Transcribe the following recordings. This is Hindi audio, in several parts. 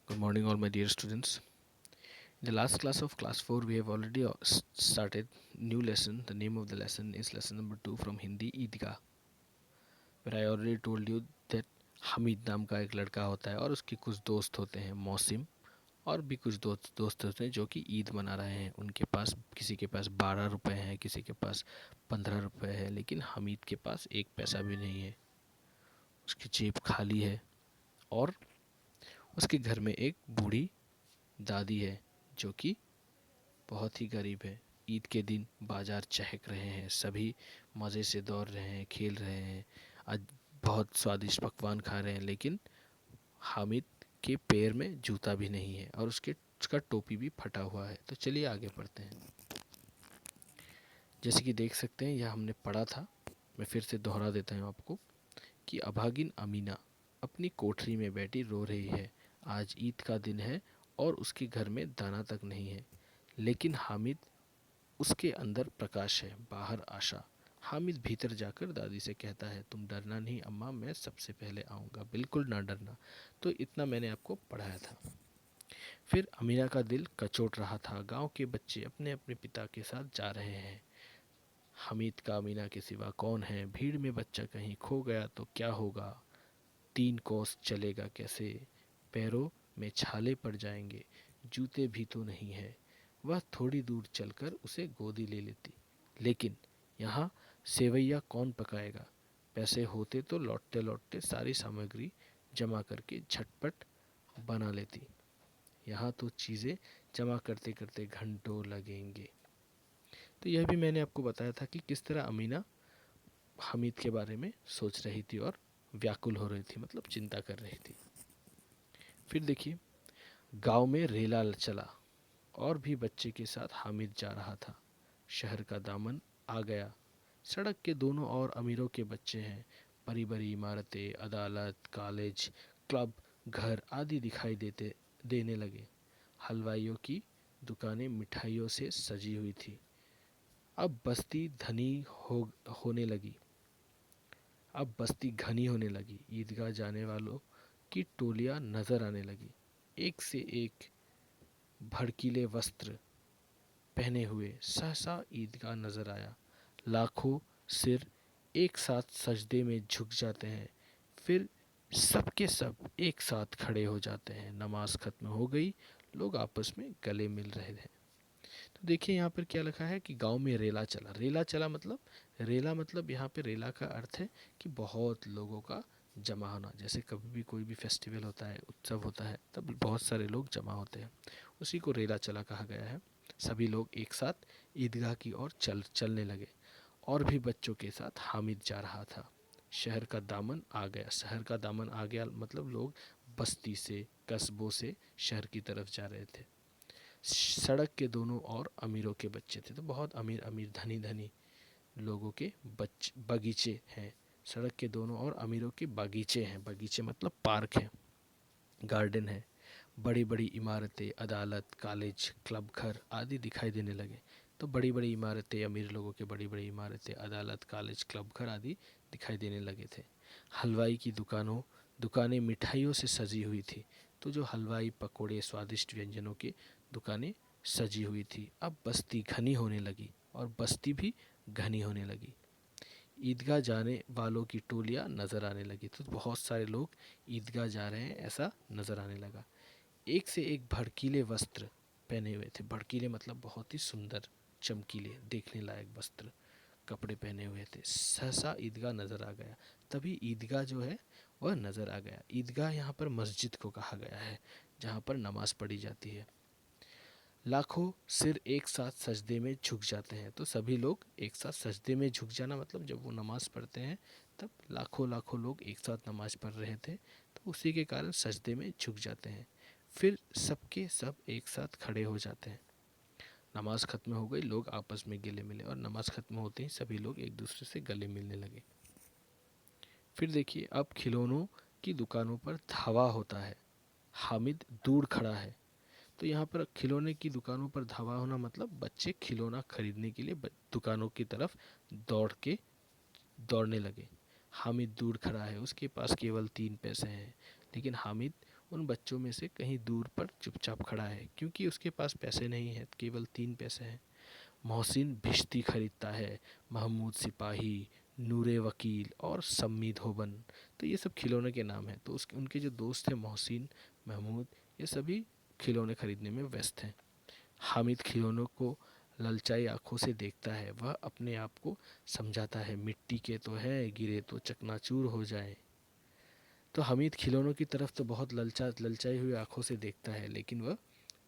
Good morning, all my dear students. In the last class of class 4, we have already started new lesson. The name of the lesson is lesson number 2 from Hindi Eidgah, where I already told you that Hamid नाम का एक लड़का होता है और उसके कुछ दोस्त होते हैं, मौसिम और भी कुछ दोस्त होते हैं जो कि ईद मना रहे हैं। उनके पास किसी के पास 12 रुपए हैं, किसी के पास 15 रुपए है, लेकिन हामिद के पास एक पैसा भी नहीं है। उसकी जेब खाली है और उसके घर में एक बूढ़ी दादी है जो कि बहुत ही गरीब है। ईद के दिन बाजार चहक रहे हैं, सभी मज़े से दौड़ रहे हैं, खेल रहे हैं, आज बहुत स्वादिष्ट पकवान खा रहे हैं, लेकिन हामिद के पैर में जूता भी नहीं है और उसका टोपी भी फटा हुआ है। तो चलिए आगे पढ़ते हैं। जैसे कि देख सकते हैं, यह हमने पढ़ा था, मैं फिर से दोहरा देता हूँ आपको कि अभागिन अमीना अपनी कोठरी में बैठी रो रही है। आज ईद का दिन है और उसके घर में दाना तक नहीं है, लेकिन हामिद उसके अंदर प्रकाश है, बाहर आशा। हामिद भीतर जाकर दादी से कहता है, तुम डरना नहीं अम्मा, मैं सबसे पहले आऊँगा, बिल्कुल ना डरना। तो इतना मैंने आपको पढ़ाया था। फिर अमीना का दिल कचोट रहा था। गांव के बच्चे अपने अपने पिता के साथ जा रहे हैं। हामिद का अमीना के सिवा कौन है? भीड़ में बच्चा कहीं खो गया तो क्या होगा? 3 कोस चलेगा कैसे? पैरों में छाले पड़ जाएंगे, जूते भी तो नहीं है। वह थोड़ी दूर चलकर उसे गोदी ले लेती, लेकिन यहाँ सेवैया कौन पकाएगा? पैसे होते तो लौटते लौटते सारी सामग्री जमा करके झटपट बना लेती। यहाँ तो चीज़ें जमा करते करते घंटों लगेंगे। तो यह भी मैंने आपको बताया था कि किस तरह अमीना हामिद के बारे में सोच रही थी और व्याकुल हो रही थी, मतलब चिंता कर रही थी। फिर देखिए, गांव में रेला चला और भी बच्चे के साथ हामिद जा रहा था। शहर का दामन आ गया। सड़क के दोनों ओर अमीरों के बच्चे हैं। बड़ी बड़ी इमारतें, अदालत, कॉलेज, क्लब, घर आदि दिखाई देने लगे। हलवाइयों की दुकानें मिठाइयों से सजी हुई थी। अब बस्ती धनी होने लगी। अब बस्ती घनी होने लगी। ईदगाह जाने वालों की टोलियां नजर आने लगी। एक से एक भड़कीले वस्त्र पहने हुए सहसा ईदगाह नजर आया। लाखों सिर एक साथ सजदे में झुक जाते हैं, फिर सबके सब एक साथ खड़े हो जाते हैं। नमाज खत्म हो गई, लोग आपस में गले मिल रहे थे। तो देखिए यहाँ पर क्या लिखा है कि गांव में रेला चला। रेला चला मतलब, रेला मतलब यहाँ पे रेला का अर्थ है कि बहुत लोगों का जमा होना। जैसे कभी भी कोई भी फेस्टिवल होता है, उत्सव होता है, तब बहुत सारे लोग जमा होते हैं, उसी को रेला चला कहा गया है। सभी लोग एक साथ ईदगाह की ओर चलने लगे। और भी बच्चों के साथ हामिद जा रहा था। शहर का दामन आ गया। शहर का दामन आ गया मतलब लोग बस्ती से, कस्बों से शहर की तरफ जा रहे थे। सड़क के दोनों ओर अमीरों के बच्चे थे, तो बहुत अमीर अमीर धनी धनी लोगों के बगीचे हैं। सड़क के दोनों ओर अमीरों के बगीचे हैं। बगीचे मतलब पार्क है, गार्डन है। बड़ी बड़ी इमारतें, अदालत, कॉलेज, क्लब, घर आदि दिखाई देने लगे। तो बड़ी बड़ी इमारतें, अमीर लोगों के बड़ी बड़ी इमारतें, अदालत, कॉलेज, क्लब, घर आदि दिखाई देने लगे थे। हलवाई की दुकानें मिठाइयों से सजी हुई थी। तो जो हलवाई, पकोड़े, स्वादिष्ट व्यंजनों की दुकानें सजी हुई थी। अब बस्ती घनी होने लगी और बस्ती भी घनी होने लगी। ईदगाह जाने वालों की टोलियां नजर आने लगी। तो बहुत सारे लोग ईदगाह जा रहे हैं ऐसा नजर आने लगा। एक से एक भड़कीले वस्त्र पहने हुए थे। भड़कीले मतलब बहुत ही सुंदर, चमकीले, देखने लायक वस्त्र, कपड़े पहने हुए थे। सहसा ईदगाह नजर आ गया। तभी ईदगाह जो है वह नजर आ गया। ईदगाह यहाँ पर मस्जिद को कहा गया है, जहाँ पर नमाज पढ़ी जाती है। लाखों सिर एक साथ सजदे में झुक जाते हैं। तो सभी लोग एक साथ सजदे में झुक जाना मतलब जब वो नमाज पढ़ते हैं तब लाखों लाखों लोग एक साथ नमाज पढ़ रहे थे, तो उसी के कारण सजदे में झुक जाते हैं। फिर सबके सब एक साथ खड़े हो जाते हैं। नमाज खत्म हो गई, लोग आपस में गले मिले और नमाज खत्म होते ही सभी लोग एक दूसरे से गले मिलने लगे। फिर देखिए, अब खिलौनों की दुकानों पर धावा होता है। हामिद दूर खड़ा है। तो यहाँ पर खिलौने की दुकानों पर धावा होना मतलब बच्चे खिलौना खरीदने के लिए दुकानों की तरफ दौड़ने लगे। हामिद दूर खड़ा है, उसके पास केवल 3 पैसे हैं, लेकिन हामिद उन बच्चों में से कहीं दूर पर चुपचाप खड़ा है, क्योंकि उसके पास पैसे नहीं हैं, केवल 3 पैसे हैं। मोहसिन भिश्ती खरीदता है, महमूद सिपाही, नूरे वकील और सम्मी धोबन। तो ये सब खिलौने के नाम हैं। तो उसके उनके जो दोस्त हैं मोहसिन, महमूद, ये सभी खिलौने खरीदने में व्यस्त हैं। हामिद खिलौनों को ललचाई आंखों से देखता है। वह अपने आप को समझाता है, मिट्टी के तो है, गिरे तो चकनाचूर हो जाए। तो हामिद खिलौनों की तरफ तो बहुत ललचाई हुई आंखों से देखता है, लेकिन वह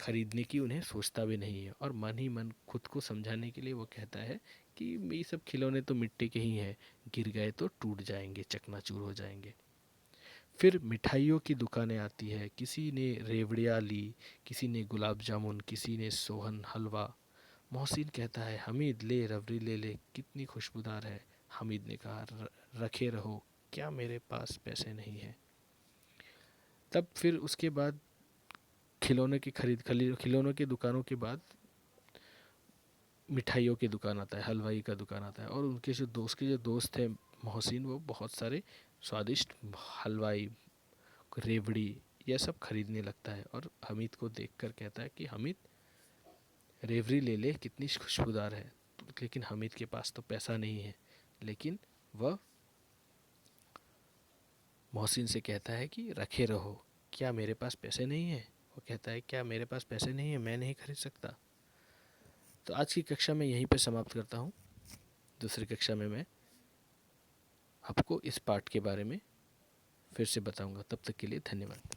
खरीदने की उन्हें सोचता भी नहीं है। और मन ही मन खुद को समझाने के लिए वो कहता है कि ये सब खिलौने तो मिट्टी के ही हैं, गिर गए तो टूट जाएंगे, चकनाचूर हो जाएंगे। फिर मिठाइयों की दुकानें आती है। किसी ने रेवड़ियाँ ली, किसी ने गुलाब जामुन, किसी ने सोहन हलवा। मोहसिन कहता है, हमीद ले रबड़ी ले ले, कितनी खुशबूदार है। हामिद ने कहा, रखे रहो, क्या मेरे पास पैसे नहीं है। तब फिर उसके बाद खिलौनों की दुकानों के बाद मिठाइयों की दुकान आता है, हलवाई का दुकान आता है। और उनके जो दोस्त थे मोहसिन, वो बहुत सारे स्वादिष्ट हलवाई, रेवड़ी, यह सब खरीदने लगता है। और हामिद को देखकर कहता है कि हामिद, रेवड़ी ले ले, कितनी खुशबूदार है। लेकिन हामिद के पास तो पैसा नहीं है। लेकिन वह मोहसिन से कहता है कि रखे रहो, क्या मेरे पास पैसे नहीं है। वो कहता है, क्या मेरे पास पैसे नहीं है, मैं नहीं खरीद सकता। तो आज की कक्षा में यहीं पे समाप्त करता हूँ। दूसरी कक्षा में मैं आपको इस पाठ के बारे में फिर से बताऊंगा। तब तक के लिए धन्यवाद।